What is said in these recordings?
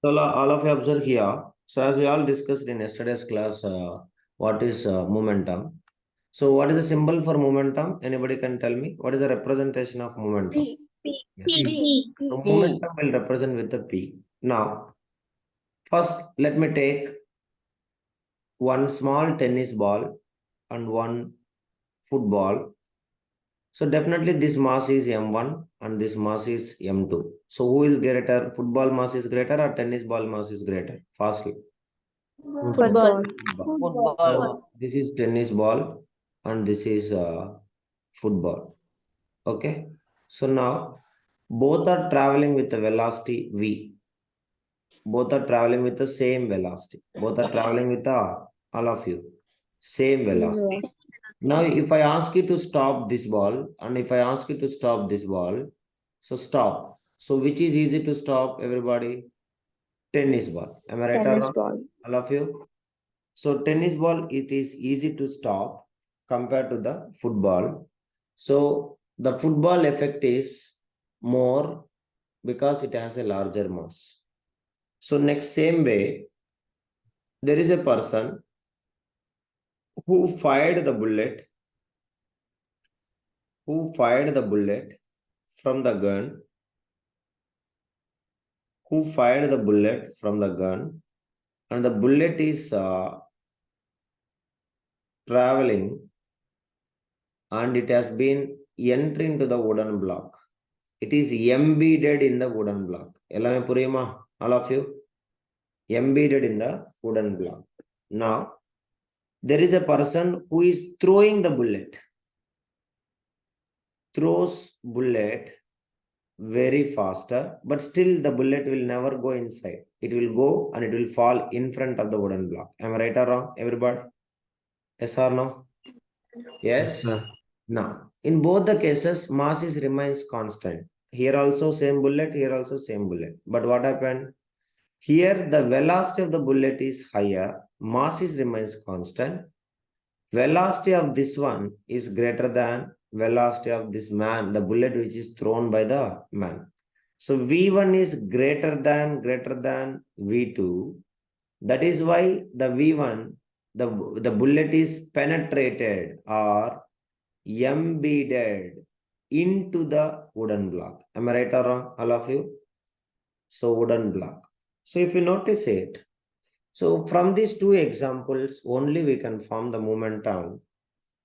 So all of you observe here. So as we all discussed in yesterday's class, what is momentum? So what is the symbol for momentum? Anybody can tell me? What is the representation of momentum? Yes. So momentum will represent with the P. Now, first let me take one small tennis ball and one football. So definitely this mass is M1 and this mass is M2. So who is greater? Football mass is greater or tennis ball mass is greater? Fastly. Football. Football. So this is tennis ball and this is football. Okay. So now both are traveling with the velocity V. Both are traveling with the same velocity. Both are traveling with all of you. Same velocity. Now, if I ask you to stop this ball and if I ask you to stop this ball, so stop. So which is easy to stop, everybody? Tennis ball. Am I right or wrong? All of you? So tennis ball, it is easy to stop compared to the football. So the football effect is more because it has a larger mass. So next same way, there is a person who fired the bullet, from the gun, and the bullet is traveling and it has been entering into the wooden block. It is embedded in the wooden block. Ellame puriyuma? All of you? Embedded in the wooden block. Now, there is a person who is throwing the bullet. Throws bullet very faster, but still the bullet will never go inside. It will go and it will fall in front of the wooden block. Am I right or wrong, everybody? Yes or no? Yes. Now, in both the cases, mass is remains constant. Here also same bullet, here also same bullet. But what happened? Here the velocity of the bullet is higher, mass is remains constant. Velocity of this one is greater than velocity of this man, the bullet which is thrown by the man. So V1 is greater than V2. That is why the V1, the bullet is penetrated or embedded into the wooden block. Am I right or wrong, all of you? So wooden block. So if you notice it, so from these two examples, only we can form the momentum.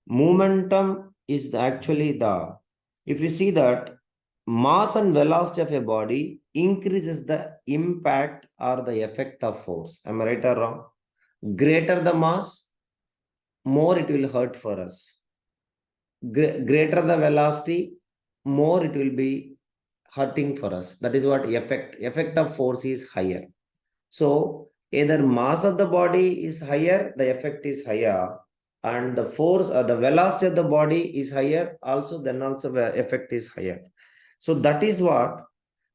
Momentum is actually if you see that mass and velocity of a body increases the impact or the effect of force. Am I right or wrong? Greater the mass, more it will hurt for us. Greater the velocity, more it will be hurting for us. That is what effect of force is higher. So either mass of the body is higher, the effect is higher, and the force or the velocity of the body is higher, also then also the effect is higher. So that is what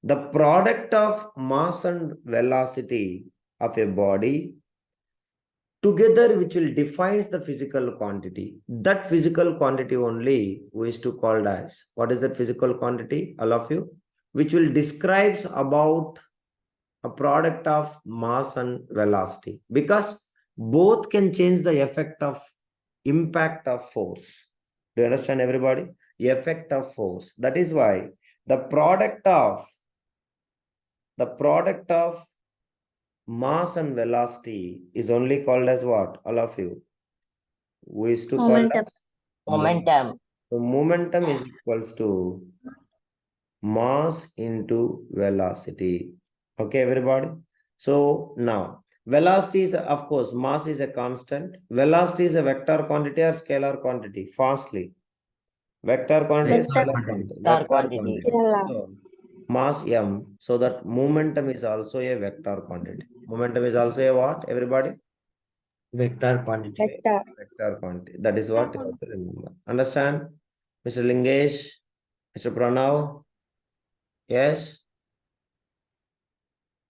the product of mass and velocity of a body together, which will defines the physical quantity. That physical quantity only we is to called as, what is that physical quantity, all of you? Which will describes about a product of mass and velocity, because both can change the effect of impact of force. Do you understand, everybody? Effect of force. That is why the product of mass and velocity is only called as what, all of you? We is to call as Momentum. so momentum is equals to mass into velocity. Okay, everybody? So now velocity is, of course, mass is a constant. Velocity is a vector quantity or scalar quantity? Fastly. Vector quantity, scalar quantity. Vector quantity. So, mass m. So that momentum is also a vector quantity. Momentum is also a what, everybody? Vector quantity. Vector quantity. That is what you have to remember. Understand? Mr. Lingesh, Mr. Pranav? Yes?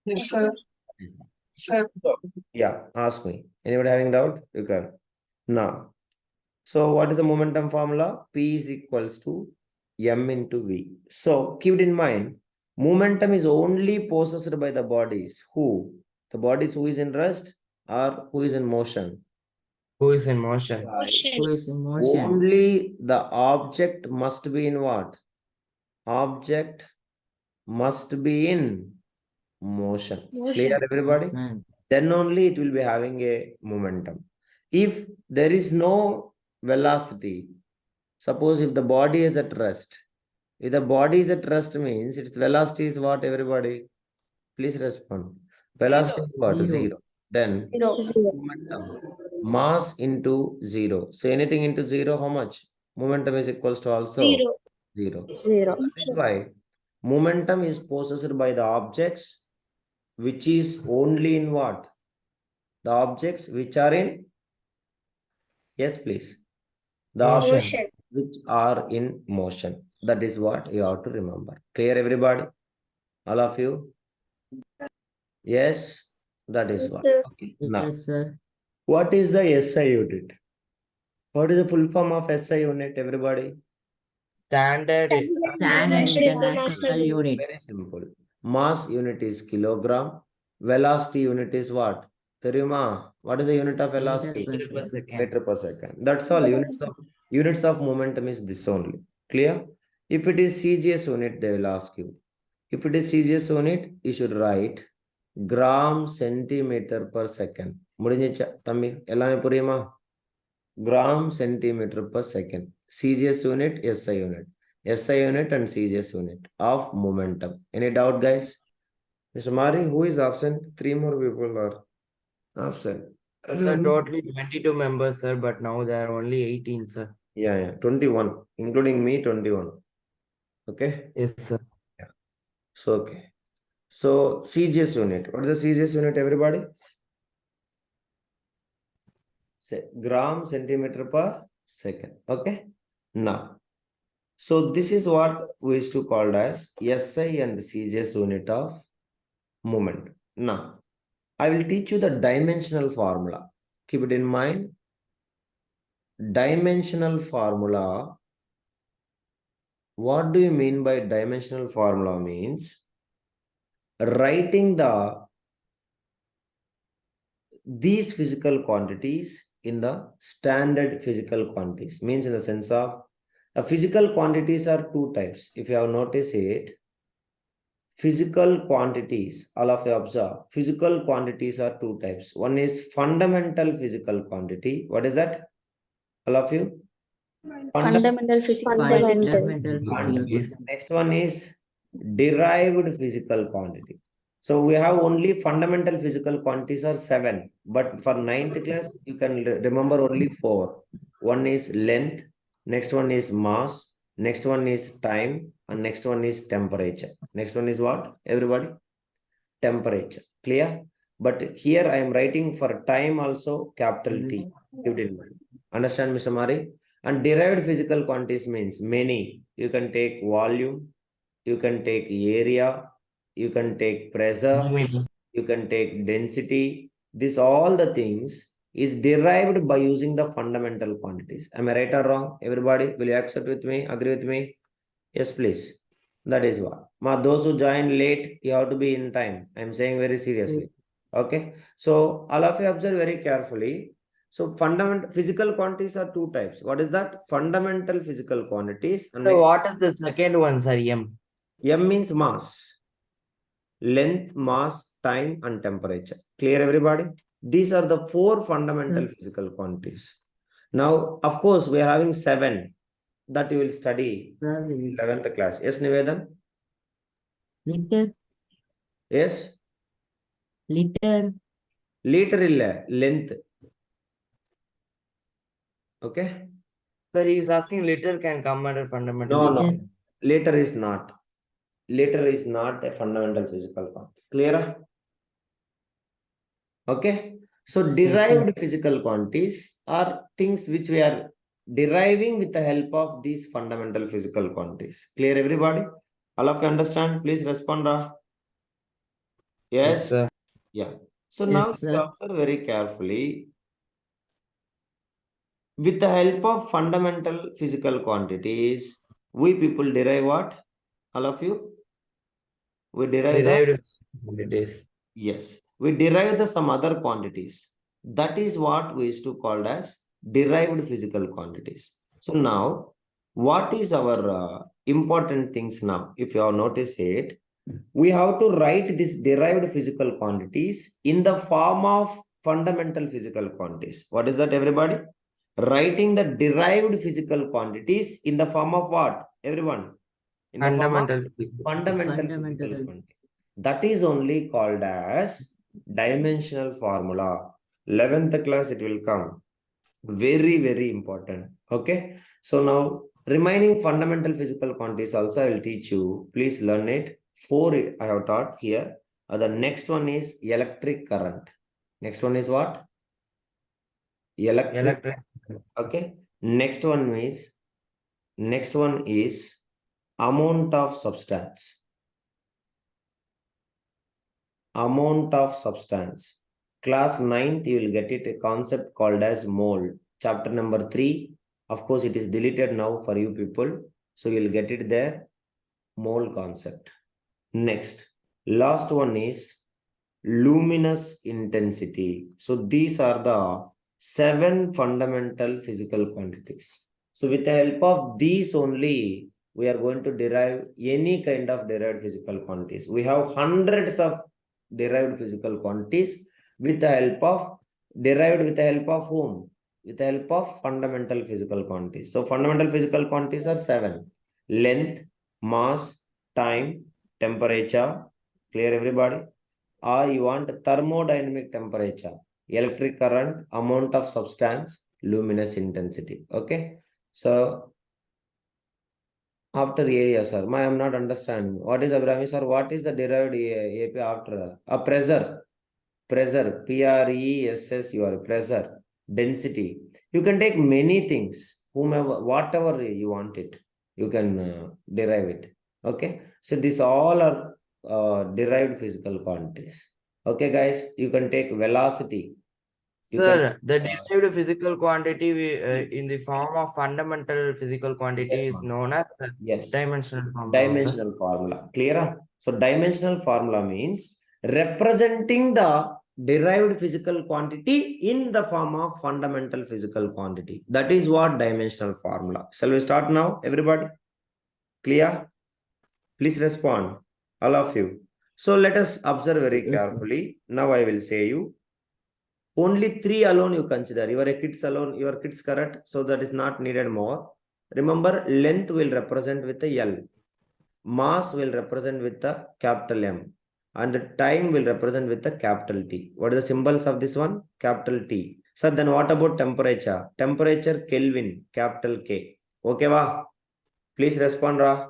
Yes, sir. Sir. Yeah, ask me. Anybody having doubt? You can. Now, so what is the momentum formula? P is equals to m into v. So keep it in mind. Momentum is only possessed by the bodies. Who? The bodies who is in rest or who is in motion? Who is in motion? Who is in motion? Only the object must be in what? Object must be in motion. Clear, everybody? Then only it will be having a momentum. If there is no velocity, suppose if the body is at rest, if the body is at rest means its velocity is what, everybody? Please respond. Velocity is what? Zero. Then momentum. Mass into zero. So anything into zero, how much? Momentum is equals to also zero. That is why momentum is possessed by the objects which is only in what? The objects which are in, yes, please. The Motion. objects which are in motion. That is what you have to remember. Clear, everybody? All of you? Yes, that is what. Okay. Now, Yes, sir. what is the SI unit? What is the full form of SI unit, everybody? Standard. Standard International Unit. Very simple. Mass unit is kilogram. Velocity unit is what? Terima. What is the unit of velocity? Meter per second. Meter per second. That's all. Units of momentum is this only. Clear? If it is CGS unit, they will ask you. If it is CGS unit, you should write gram centimeter per second. Mudinja tammi ellame puriyuma? Gram centimeter per second. CGS unit, SI unit. SI unit and CGS unit of momentum. Any doubt, guys? Mr. Mari, who is absent? 3 more people are absent. Sir, totally 22 members, sir, but now there are only 18, sir. Yeah, 21, including me, 21. Okay? Yes, sir. So, okay. So, CGS unit. What is the CGS unit, everybody? Say gram centimeter per second. Okay? Now, so this is what we used to call as SI and CGS unit of moment. Now, I will teach you the dimensional formula. Keep it in mind. Dimensional formula. What do you mean by dimensional formula? Means writing these physical quantities in the standard physical quantities. Means in the sense of physical quantities are two types. If you have noticed it, physical quantities, all of you observe, physical quantities are two types. One is fundamental physical quantity. What is that? All of you? Fundamental physical quantity. Quantity. Next one is derived physical quantity. So we have only fundamental physical quantities are 7, but for 9th class, you can remember only 4. One is length, next one is mass, next one is time, and next one is temperature. Next one is what, everybody? Temperature. Clear? But here I am writing for time also capital T. Keep it in mind. Understand, Mr. Mari? And derived physical quantities means many. You can take volume, you can take area, you can take pressure, you can take density. This all the things is derived by using the fundamental quantities. Am I right or wrong? Everybody, will you accept with me? Agree with me? Yes, please. That is what. Those who join late, you have to be in time. I'm saying very seriously. Okay. So all of you observe very carefully. So fundamental physical quantities are two types. What is that? Fundamental physical quantities. And So next, what is the second one, sir? M. M means mass, length, mass, time, and temperature. Clear, everybody? These are the 4 fundamental physical quantities. Now, of course, we are having 7 that you will study in 11th class. Yes, Nivedan? Liter. Yes? Liter. Liter illa, length. Okay? Sir, he is asking liter can come under fundamental. No. Liter is not. Liter is not a fundamental physical quantity. Clear? Okay? So derived physical quantities are things which we are deriving with the help of these fundamental physical quantities. Clear, everybody? All of you understand? Please respond. Yes? sir. Yeah. So Yes, now sir. you observe very carefully. With the help of fundamental physical quantities, we people derive what? All of you? We derive the, Derived quantities. yes, we derive the some other quantities. That is what we used to call as derived physical quantities. So now, what is our important things now? If you have noticed it, we have to write this derived physical quantities in the form of fundamental physical quantities. What is that, everybody? Writing the derived physical quantities in the form of what, everyone? In the form of Fundamental physical. fundamental physical Fundamental. quantity. That is only called as dimensional formula. 11th class it will come. Very, very important. Okay. So now remaining fundamental physical quantities also I will teach you. Please learn it. 4 I have taught here. The next one is electric current. Next one is what? Electric. Okay. Next one is amount of substance. Amount of substance. Class 9th, you will get it, a concept called as mole. Chapter number 3. Of course, it is deleted now for you people. So you will get it there. Mole concept. Next, last one is luminous intensity. So these are the 7 fundamental physical quantities. So with the help of these only, we are going to derive any kind of derived physical quantities. We have hundreds of derived physical quantities with the help of derived with the help of whom? With the help of fundamental physical quantities. So fundamental physical quantities are 7. Length, mass, time, temperature. Clear, everybody? Or you want thermodynamic temperature, electric current, amount of substance, luminous intensity. Okay. So after area, sir, I am not understanding. What is Abrahami, sir? What is the derived AP after a pressure? Pressure, PRESSUR, pressure, density. You can take many things, whomever, whatever you want it, you can derive it. Okay. So these all are derived physical quantities. Okay, guys, you can take velocity. Sir, the derived physical quantity in the form of fundamental physical quantity Yes, is ma'am. known as Yes. dimensional formula. Dimensional formula. Clear? So dimensional formula means representing the derived physical quantity in the form of fundamental physical quantity. That is what dimensional formula. Shall we start now, everybody? Clear? Please respond, all of you. So let us observe very Yes, sir. carefully. Now I will say you. Only 3 alone you consider. Your kids alone, your kids correct. So that is not needed more. Remember, length will represent with the L. Mass will represent with the capital M. And time will represent with the capital T. What are the symbols of this one? Capital T. So then what about temperature? Temperature Kelvin, capital K. Okay, va? Please respond, Ra.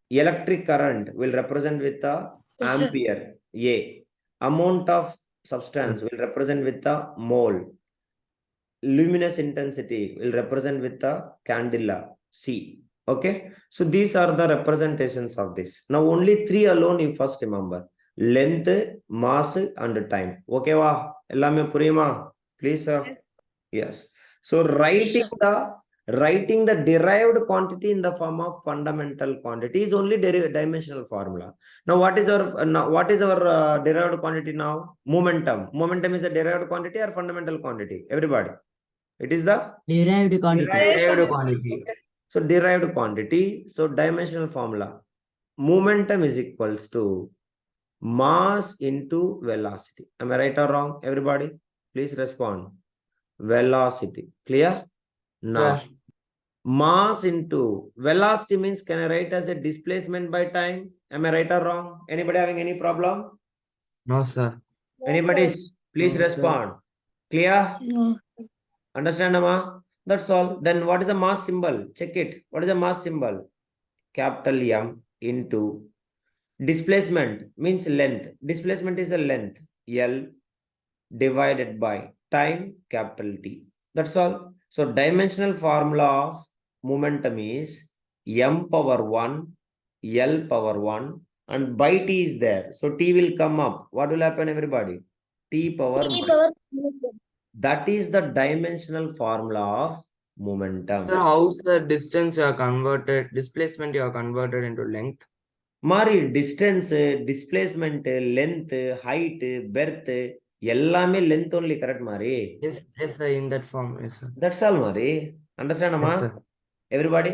Electric current will represent with the Yes, sir. ampere, A. Amount of substance will represent with the mole. Luminous intensity will represent with the candela, C. Okay. So these are the representations of this. Now only 3 alone you first remember. Length, mass and time. Okay, va? Ellame puriyuma? Please, yes. So writing the derived quantity in the form of fundamental quantity is only dimensional formula. Now what is our derived quantity now? Momentum. Momentum is a derived quantity or fundamental quantity? Everybody. It is the Derived quantity. Derived quantity. Okay. So derived quantity. So dimensional formula. Momentum is equals to mass into velocity. Am I right or wrong? Everybody, please respond. Velocity. Clear? Now, Sir. mass into velocity means can I write as a displacement by time? Am I right or wrong? Anybody having any problem? No, sir. Anybody? Please No, sir. respond. Clear? No. Understand, Amma? That's all. Then what is the mass symbol? Check it. What is the mass symbol? Capital M into displacement means length. Displacement is a length. L divided by time, capital T. That's all. So dimensional formula of momentum is M power 1, L power 1 and by T is there. So T will come up. What will happen, everybody? T power. That is the dimensional formula of momentum. Sir, how's the distance you are converted, displacement you are converted into length? மாதிரி distance, displacement, length, height, breadth எல்லாமே length only correct மாதிரி. Yes, sir, in that form, yes, sir. That's all மாதிரி. Understand Yes, amma? sir. Everybody?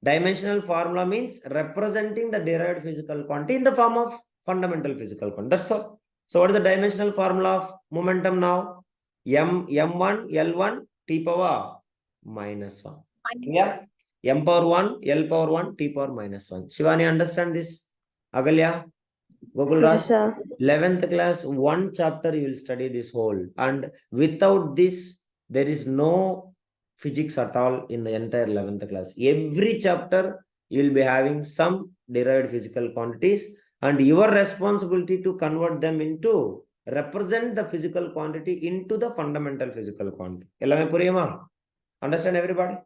Dimensional formula means representing the derived physical quantity in the form of fundamental physical quantity. That's all. So what is the dimensional formula of momentum now? M1 L1 T power -1. Clear? M power 1 L power 1 T power -1. Shivani, understand this? Agalya? Gokul Raj? Yes, sir. 11th class, one chapter you will study this whole, and without this there is no physics at all in the entire 11th class. Every chapter you will be having some derived physical quantities, and your responsibility to convert them into, represent the physical quantity into the fundamental physical quantity. Ellame puriyuma? Understand everybody?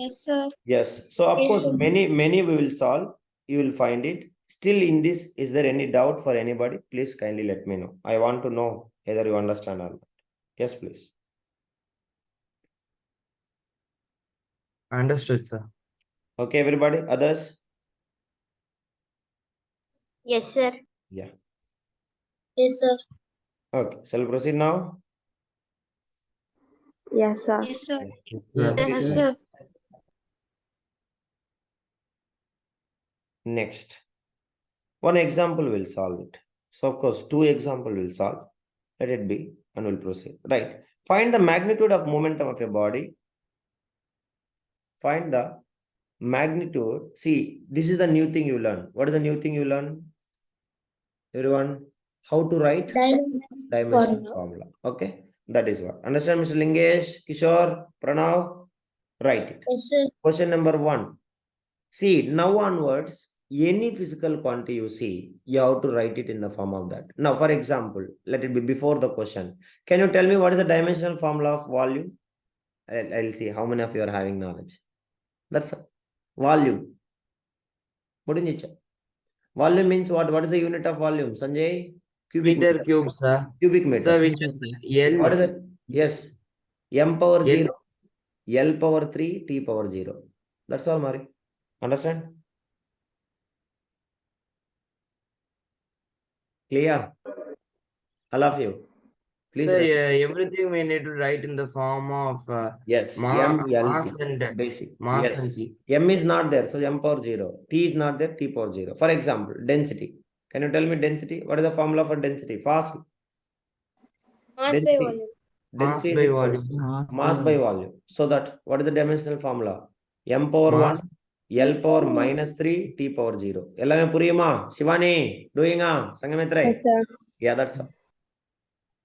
Yes, sir. Yes. So of Yes, course, sir. many we will solve. You will find it. Still in this, is there any doubt for anybody? Please kindly let me know. I want to know whether you understand or not. Yes, please. Understood, sir. Okay, everybody. Others? Yes, sir. Yeah. Yes, sir. Okay. Shall we proceed now? Yes, sir. Yes, sir. Yes, Yes, sir. sir. Next. One example will solve it. So of course, two example will solve. Let it be, and we'll proceed. Right. Find the magnitude of momentum of a body. Find the magnitude. See, this is the new thing you learn. What is the new thing you learn? Everyone, how to write dimensional formula. Okay, that is what. Understand, Mr. Lingesh, Kishore, Pranav? Write it. Yes, sir. Question number 1. See, now onwards, any physical quantity you see, you have to write it in the form of that. Now, for example, let it be before the question. Can you tell me what is the dimensional formula of volume? I'll see how many of you are having knowledge. That's volume. Mudinjicha. Volume means what? What is the unit of volume? Sanjay? Cubic meter meter. cube, sir. Cubic meter. Sir, which is L. What is it? Yes. M power L. 0, L power 3, T power 0. That's all, Mari. Understand? Clear? All of you. Please. Sir, write. everything we need to write in the form of Yes. mass MLT. and Basic. mass Yes. and T. M is not there. So M power 0. T is not there. T power 0. For example, density. Can you tell me density? What is the formula for density? Fast. Mass by Density. volume. Mass Density is by equals volume. to mass by volume. So that, what is the dimensional formula? M power Mass. 1, L power -3, T power 0. Ellame puriyuma? Shivani, doing Sangamitra? Yes, sir. Yeah, that's all.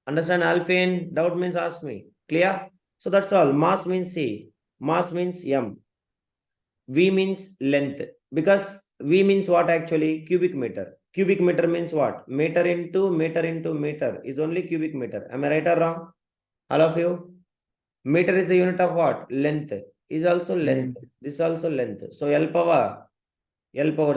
Understand, Alfin? Doubt means ask me. Clear? So that's all. Mass means C. Mass means M. V means length. Because V means what actually? Cubic meter. Cubic meter means what? Meter into meter is only cubic meter. Am I right or wrong? All of you? Meter is the unit of what? Length. Is also length. This is also length. So L power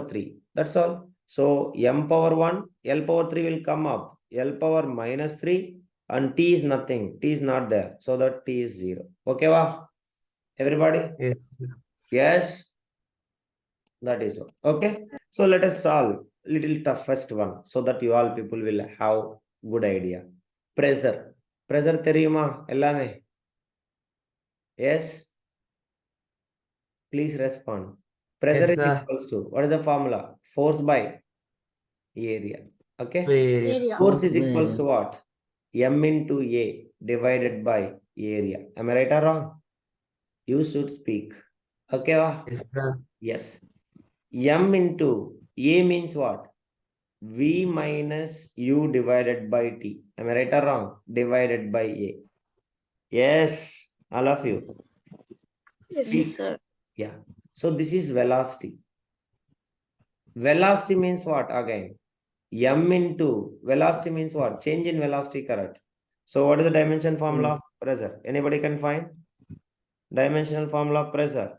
3. That's all. So M power 1, L power 3 will come up. L power -3, and T is nothing. T is not there. So that T is 0. Okay, wa? Everybody? Yes. Yes. That is all. Okay. So let us solve little toughest one, so that you all people will have good idea. Pressure. Pressure theriyuma ellame? Yes. Please respond. Pressure Yes, is sir. equals to, what is the formula? Force by area. Okay. Area. Force is equals to what? M into A divided by area. Am I right or wrong? You should speak. Okay. Yes, sir. Yes. M into A means what? V minus U divided by T. Am I right or wrong? Divided by A. Yes. All of you. Speak. Yes, sir. Yeah. So this is velocity. Velocity means what again? M into velocity means what? Change in velocity, correct? So what is the dimension formula of pressure? Anybody can find? Dimensional formula of pressure.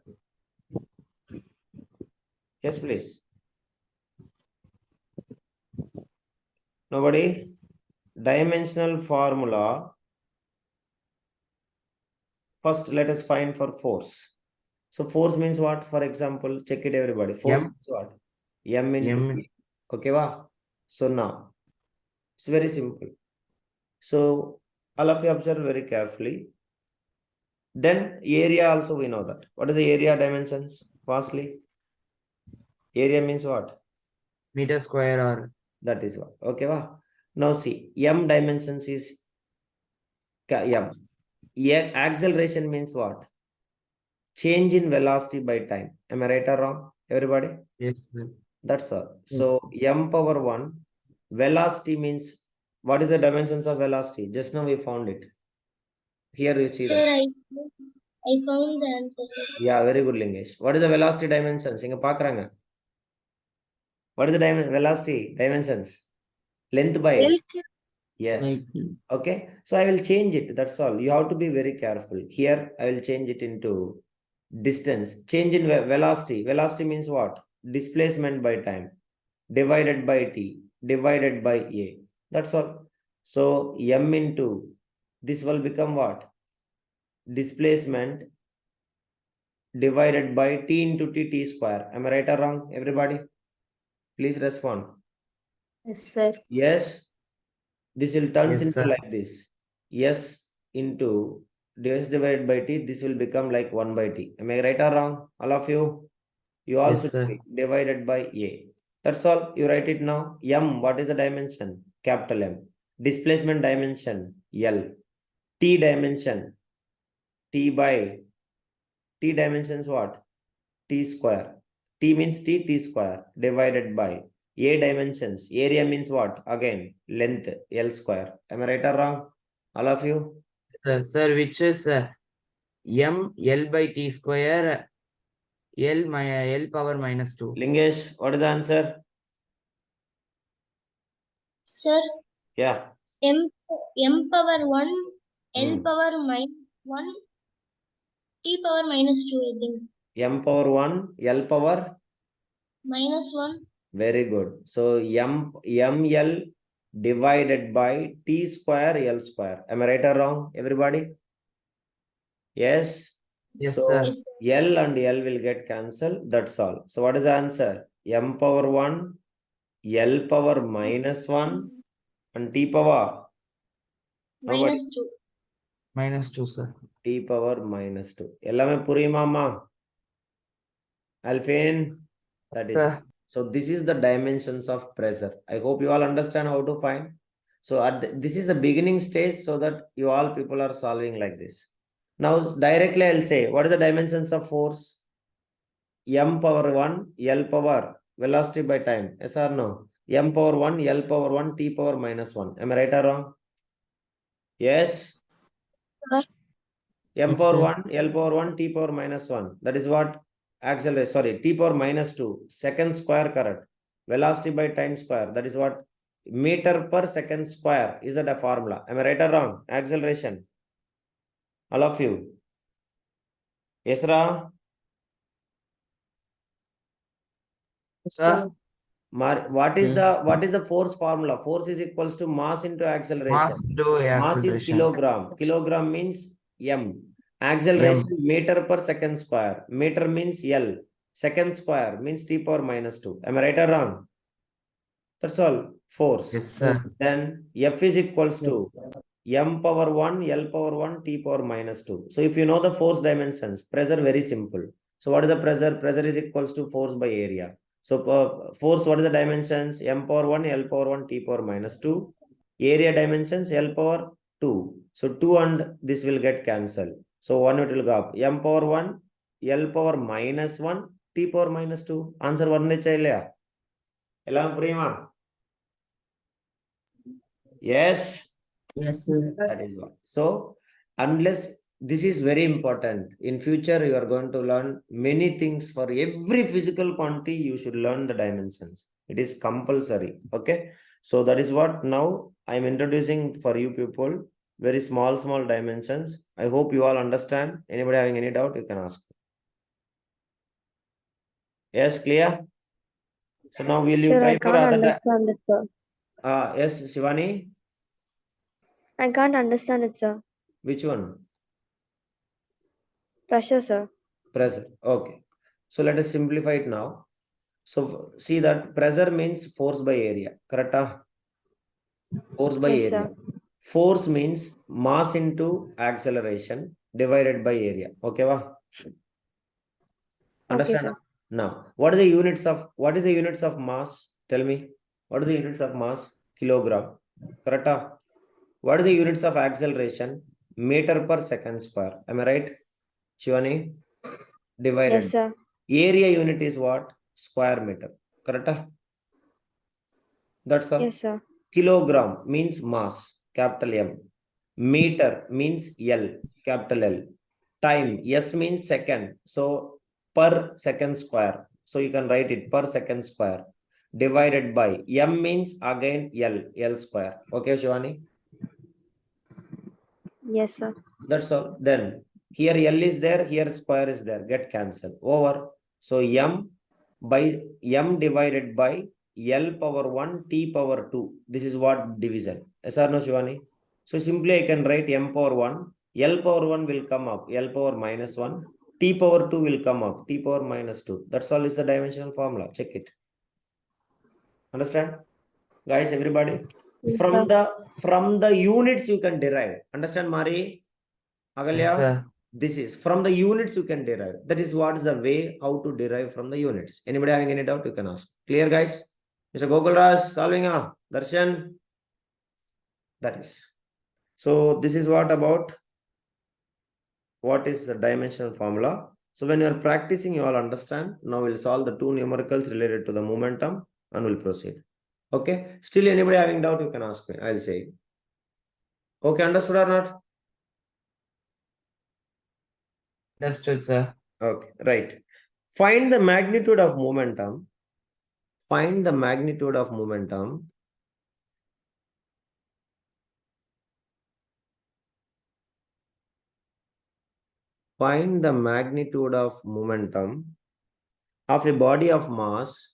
Yes, please. Nobody? Dimensional formula. First, let us find for force. So force means what? For example, check it everybody. Force M. means what? M into M. P. Okay, wow. So now it's very simple. So all of you observe very carefully. Then area also we know that. What is the area dimensions? Fastly. Area means what? Meter square or That is what. Okay, wow. Now see, M dimensions is M. Acceleration means what? Change in velocity by time. Am I right or wrong? Everybody? yes, sir. That's all. Yes. So M power 1, velocity means, what is the dimensions of velocity? Just now we found it. Here you see Sir, that. I found the answer, sir. Yeah, very good, Lingesh. What is the velocity dimensions? Inga paakranga. What is the velocity dimensions? Length by? Yes. Like, Okay. So I will change it. That's all. You have to be very careful. Here I will change it into distance. Change in velocity. Velocity means what? Displacement by time divided by t divided by a. That's all. So m into this will become what? Displacement divided by t into t square. Am I right or wrong? Everybody, please respond. Yes, sir. Yes. This will turns Yes, into sir. like this. S into s divided by t. This will become like 1 by t. Am I right or wrong? All of you? You also Yes, sir. divided by a. That's all. You write it now. M, what is the dimension? Capital M. Displacement dimension, L. T dimension, T by, T dimensions what? T square. T means T square divided by A dimensions. Area means what? Again, length, L square. Am I right or wrong? All of you? Sir, which is M L by T square L power minus 2. Lingesh, what is the answer? Sir, Yeah. M power 1, L Hmm. power minus 1, T power minus 2, I think. M power 1, L power? Minus 1. Very good. So ML divided by T square L square. Am I right or wrong, everybody? Yes. Yes, So sir. Yes, sir. L and L will get cancelled. That's all. So what is the answer? M power 1, L power minus 1, and T power? Nobody. Minus 2. Minus 2, sir. T power minus 2. Ellame purimama. Alfin. That is. Sir. So this is the dimensions of pressure. I hope you all understand how to find. So this is the beginning stage, so that you all people are solving like this. Now directly I'll say, what is the dimensions of force? M power 1, L power, velocity by time. Yes or no? M power 1, L power 1, T power minus 1. Am I right or wrong? Yes? Sir. M Yes, power sir. 1, L power 1, T power minus 1. That is what? Acceleration, sorry, T power minus 2. Second square correct. Velocity by time square. That is what? Meter per second square. Is that a formula? Am I right or wrong? Acceleration. All of you. Yes, Ra? Sir. What is the force formula? Force is equals to mass into acceleration. Mass into Mass is acceleration. kilogram. Kilogram means M. Acceleration meter per second square. Meter means L. Second square means T power minus 2. Am I right or wrong? That's all. Force. Yes, sir. Then F is equals to M power 1, L power 1, T power minus 2. So if you know the force dimensions, pressure very simple. So what is the pressure? Pressure is equals to force by area. So force, what is the dimensions? M power 1, L power 1, T power minus 2. Area dimensions, L power 2. So 2 and this will get cancelled. So 1 it will go up. M power 1, L power minus 1, T power minus 2. Answer 1 chayalaya. Ella prima. Yes. Yes, sir. That is what. So unless this is very important, in future you are going to learn many things. For every physical quantity you should learn the dimensions. It is compulsory. Okay. So that is what now I am introducing for you people. Very small dimensions. I hope you all understand. Anybody having any doubt, you can ask. Yes, clear? So now will you Sir, try I for can't other understand it, sir. yes, Shivani? I can't understand it, sir. Which one? Pressure, sir. Pressure. Okay. So let us simplify it now. So see that pressure means force by area, correct? Force by Yes, area. sir. Force means mass into acceleration divided by area. Okay, wa? Understand? sir. Now, what is the units of mass? Tell me. What is the units of mass? Kilogram. Correct? What is the units of acceleration? Meter per second square. Am I right? Shivani? Divided. Yes, sir. Area unit is what? Square meter. Correct? That's all. Yes, sir. Kilogram means mass, capital M. Meter means L, capital L. Time, S means second. So per second square. So you can write it per second square. Divided by M means again L square. Okay, Shivani? Yes, sir. That's all. Then here L is there, here square is there. Get cancelled. Over. So M divided by L power 1 T power 2. This is what division. Yes or no, Shivani? So simply I can write M power 1. L power 1 will come up. L power minus 1. T power 2 will come up. T power minus 2. That's all is the dimensional formula. Check it. Understand? Guys, everybody? Yes, From sir. the units you can derive. Understand, Mari? Agalya? Yes, sir. This is from the units you can derive. That is what is the way how to derive from the units. Anybody having any doubt, you can ask. Clear, guys? Mr. Gokul solving Darshan. That is. So this is what about what is the dimensional formula. So when you are practicing, you all understand. Now we'll solve the two numericals related to the momentum and we'll proceed. Okay. Still anybody having doubt, you can ask me. I'll say. Okay, understood or not? Understood, sir. Okay, right. Find the magnitude of momentum. Find the magnitude of momentum. Find the magnitude of momentum of a body of mass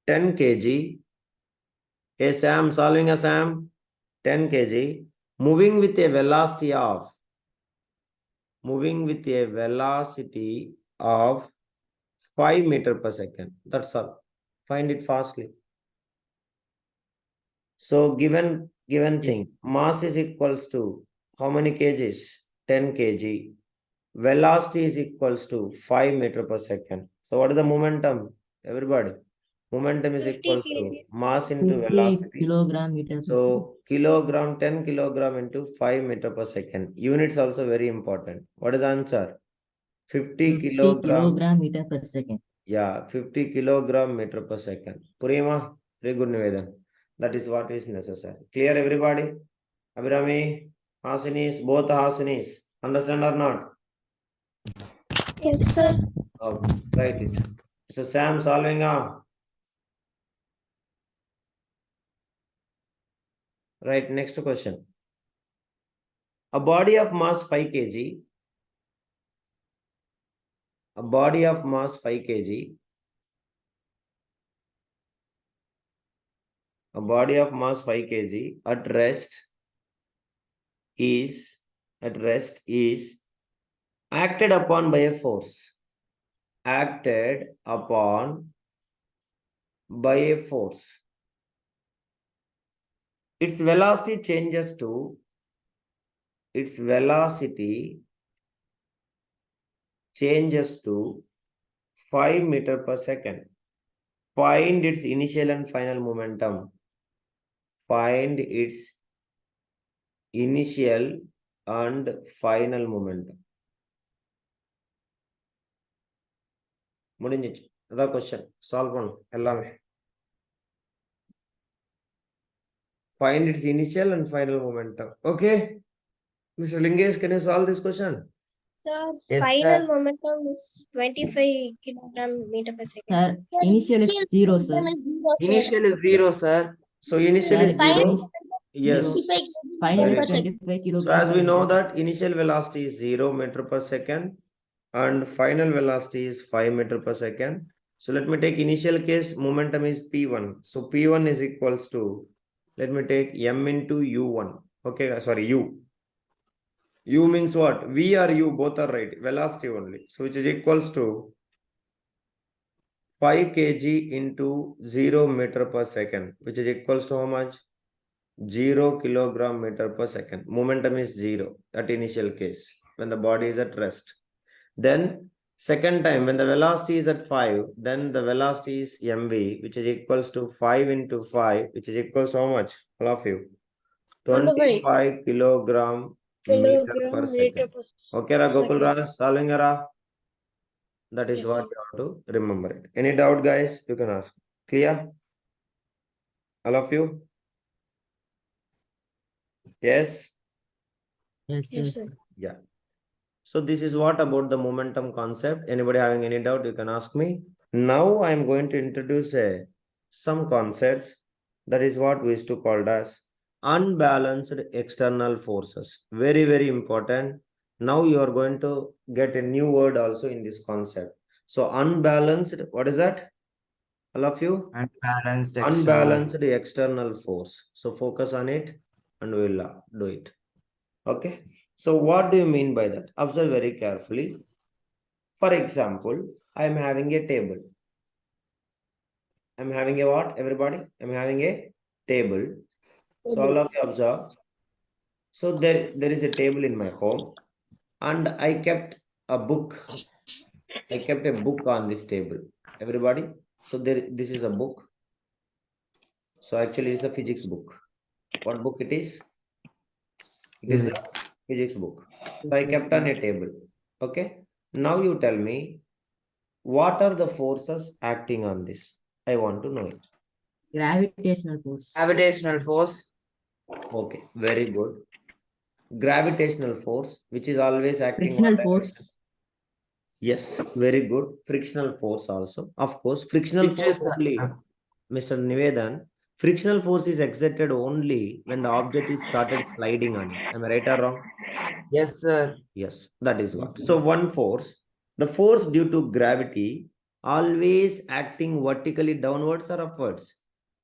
10 kg. Hey Sam, solving a Sam, 10 kg, moving with a velocity of 5 meter per second. That's all. Find it fastly. So given thing, mass is equals to how many kgs? 10 kg. Velocity is equals to 5 meter per second. So what is the momentum? Everybody. Momentum is 50 equals to kg. mass into 50 velocity. kilogram meter per second. So kilogram, 10 kilogram into 5 meter per second. Units also very important. What is the answer? 50 kilogram. meter per second. Yeah, 50 kilogram meter per second. Purima, very good Nivedan. That is what is necessary. Clear everybody? Abhirami, Hasinis, both Hasinis. Understand or not? Yes, sir. Okay, write it. So Sam solving Right, next question. A body of mass 5 kg. A body of mass 5 kg. A body of mass 5 kg at rest is acted upon by a force. Acted upon by a force. Its velocity changes to 5 meter per second. Find its initial and final momentum. Find its initial and final momentum. முடிஞ்சிச்சு அதான் question solve பண்ணும் எல்லாமே. Find its initial and final momentum. Okay, Mr. Lingesh, can you solve this question? Sir, Yes, final sir. momentum is 25 kilogram meter per second. Sir, initial is 0, sir. Initial is 0, sir. So initial is Sir, 0. initial- Yes. 25 Final Very is good. 25 kilogram. So as we per know second. that initial velocity is 0 meter per second and final velocity is 5 meter per second. So let me take initial case, momentum is P1. So P1 is equals to, let me take M into U1. Okay, sorry, U. U means what? V or U, both are right. Velocity only. So which is equals to 5 kg into 0 meter per second, which is equals to how much? 0 kilogram meter per second. Momentum is 0 at initial case when the body is at rest. Then second time when the velocity is at 5, then the velocity is mv, which is equals to 5 into 5, which is equals to how much? All of you. 25 kilogram meter per second. Okay, Gokul Raj, solving Ra. That is Yes, what sir. you have to remember it. Any doubt, guys? You can ask. Clear? All of you? Yes? Yes, Yes, sir. sir. Yeah. So this is what about the momentum concept. Anybody having any doubt, you can ask me. Now I am going to introduce some concepts. That is what we used to call as unbalanced external forces. Very, very important. Now you are going to get a new word also in this concept. So unbalanced, what is that? All of you? Unbalanced Unbalanced external force. So focus on it and we will do it. Okay. So what do you mean by that? Observe very carefully. For example, I am having a table. I'm having a what, everybody? I'm having a table. So all of you observe. So there is a table in my home and I kept a book. I kept a book on this table. Everybody. So this is a book. So actually it's a physics book. What book it is? It is a Physics. physics book. So I kept on a table. Okay. Now you tell me, what are the forces acting on this? I want to know it. Gravitational force. Gravitational force. Okay, very good. Gravitational force, which is always acting Frictional what direction? force. Yes, very good. Frictional force also. Of course, frictional Which force is only, Mr. Nivedan. Frictional force is exerted only when the object is started sliding on it. Am I right or wrong? yes, sir. Yes, that is what. So one force, the force due to gravity, always acting vertically downwards or upwards?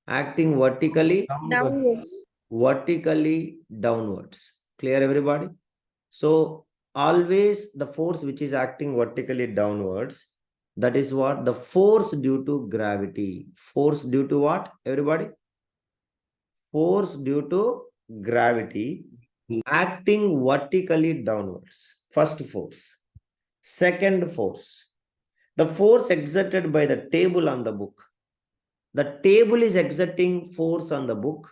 Acting vertically, Downwards. vertically downwards. Clear, everybody? So always the force which is acting vertically downwards, that is what? The force due to gravity. Force due to what, everybody? Force due to gravity acting vertically downwards. First force. Second force. The force exerted by the table on the book. The table is exerting force on the book.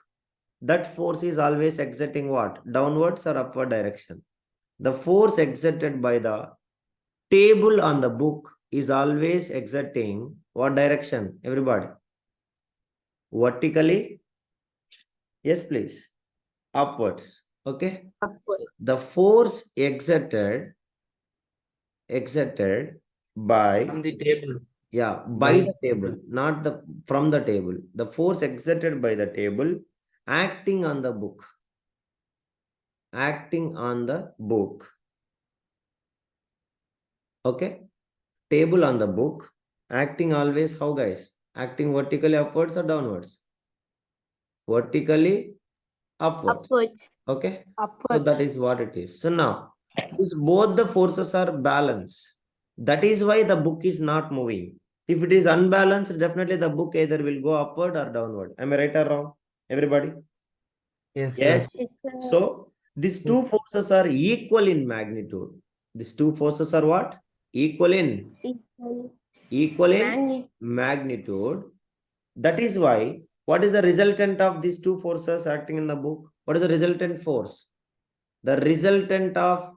That force is always exerting what? Downwards or upward direction. The force exerted by the table on the book is always exerting what direction? Everybody. Vertically. Yes, please. Upwards. Okay. The force exerted by From the table. by the table, not the from the table. The force exerted by the table acting on the book. Acting on the book. Okay. Table on the book. Acting always how, guys? Acting vertically upwards or downwards? Vertically upwards. Upwards. Okay. So Upwards. that is what it is. So now, if both the forces are balanced, that is why the book is not moving. If it is unbalanced, definitely the book either will go upward or downward. Am I right or wrong? Everybody? Yes, Yes. sir. So these two forces are equal in magnitude. These two forces are what? Equal in magnitude. That is why, what is the resultant of these two forces acting in the book? What is the resultant force? The resultant of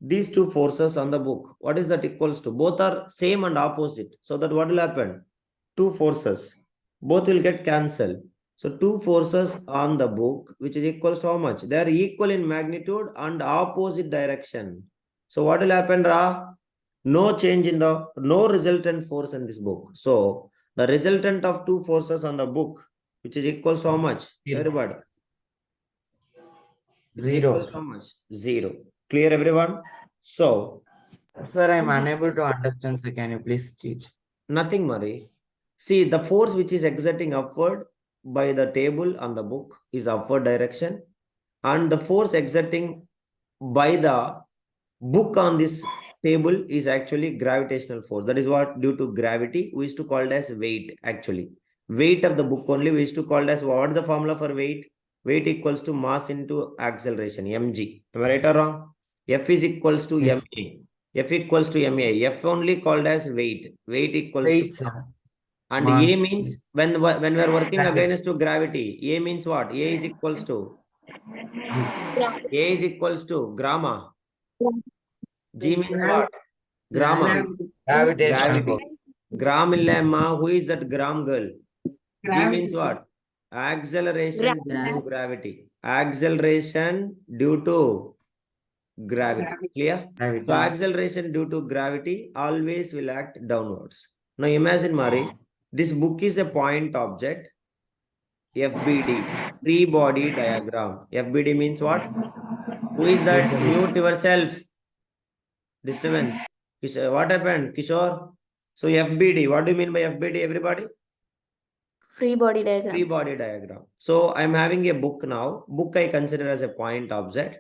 these two forces on the book, what is that equals to? Both are same and opposite. So that what will happen? Two forces, both will get cancelled. So two forces on the book, which is equals to how much? They are equal in magnitude and opposite direction. So what will happen, Ra? No change in no resultant force in this book. So the resultant of two forces on the book, which is equals to how much? Zero. Everybody. Zero. Equals how much? Zero. Clear, everyone? So Sir, I'm unable to understand. So can you please teach? nothing, Murray. See, the force which is exerting upward by the table on the book is upward direction. and the force exerting by the book on this table is actually gravitational force. That is what, due to gravity, we used to call it as weight. Actually, weight of the book only we used to call it as, what is the formula for weight? Weight equals to mass into acceleration, mg. Am I right or wrong? F is equals to Yes. ma. F equals to ma. F only called as weight. Weight equals Weight, to, sir. and Mass. a means, when we are working Gravity. against to gravity, a means what? A is equals to, a is equals to grama. G means what? Grama. Gravitational Gravity. force. Gram illamma. Who is that gram girl? G means what? Acceleration due to gravity. Acceleration due to gravity. Clear? Gravity. So acceleration due to gravity always will act downwards. Now imagine, Mari, this book is a point object. FBD, free body diagram. FBD means what? Who is that? Mute yourself. Disturbance. What happened, Kishore? So FBD, what do you mean by FBD, everybody? Free body Free diagram. body diagram. So I'm having a book now. Book I consider as a point object.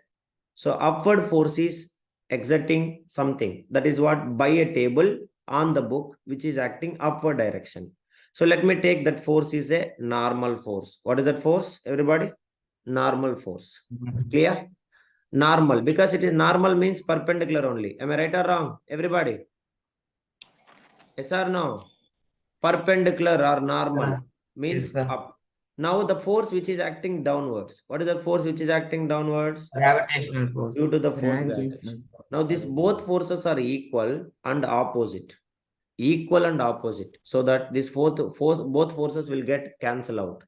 So upward force is exerting something. That is what, by a table on the book, which is acting upward direction. So let me take that force is a normal force. What is that force, everybody? Normal force. Clear? Normal, because it is normal means perpendicular only. Am I right or wrong, everybody? Yes or no? Perpendicular or normal means Yes, sir. up. Now the force which is acting downwards. What is the force which is acting downwards? Gravitational force. Due to the force Gravitational. gravtation. Now these both forces are equal and opposite. Equal and opposite. So that this both forces will get cancelled out.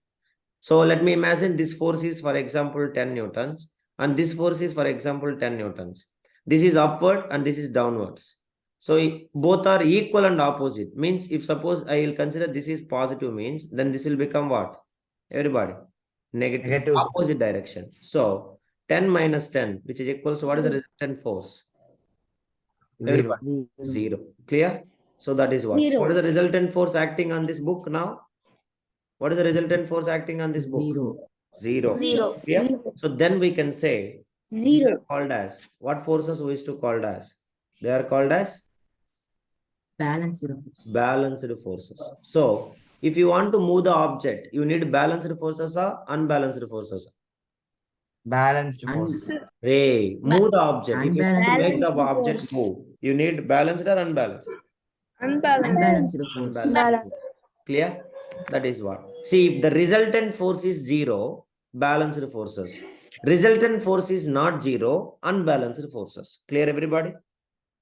So let me imagine this force is, for example, 10 newtons, and this force is, for example, 10 newtons. This is upward and this is downwards. So both are equal and opposite. Means if suppose I will consider this is positive, means then this will become what? Everybody? Negative. Negative. Opposite direction. So 10 minus 10, which is equals to, what is the resultant force? Zero. Everybody? Zero. Clear? So that is what. Zero. What is the resultant force acting on this book now? What is the resultant force acting on this book? Zero. Zero. Zero. Yeah. Zero. So then we can say these are Zero. called as, what forces we used to called as? They are called as Balanced force. balanced forces. So if you want to move the object, you need balanced forces or unbalanced forces? Balanced force. Hey, move the object. If you want to make the Unbalanced object force. move, you need balanced or unbalanced? Unbalanced force. Unbalanced force. Clear? That is what. See, if the resultant force is zero, balanced forces. Resultant force is not zero, unbalanced forces. Clear, everybody?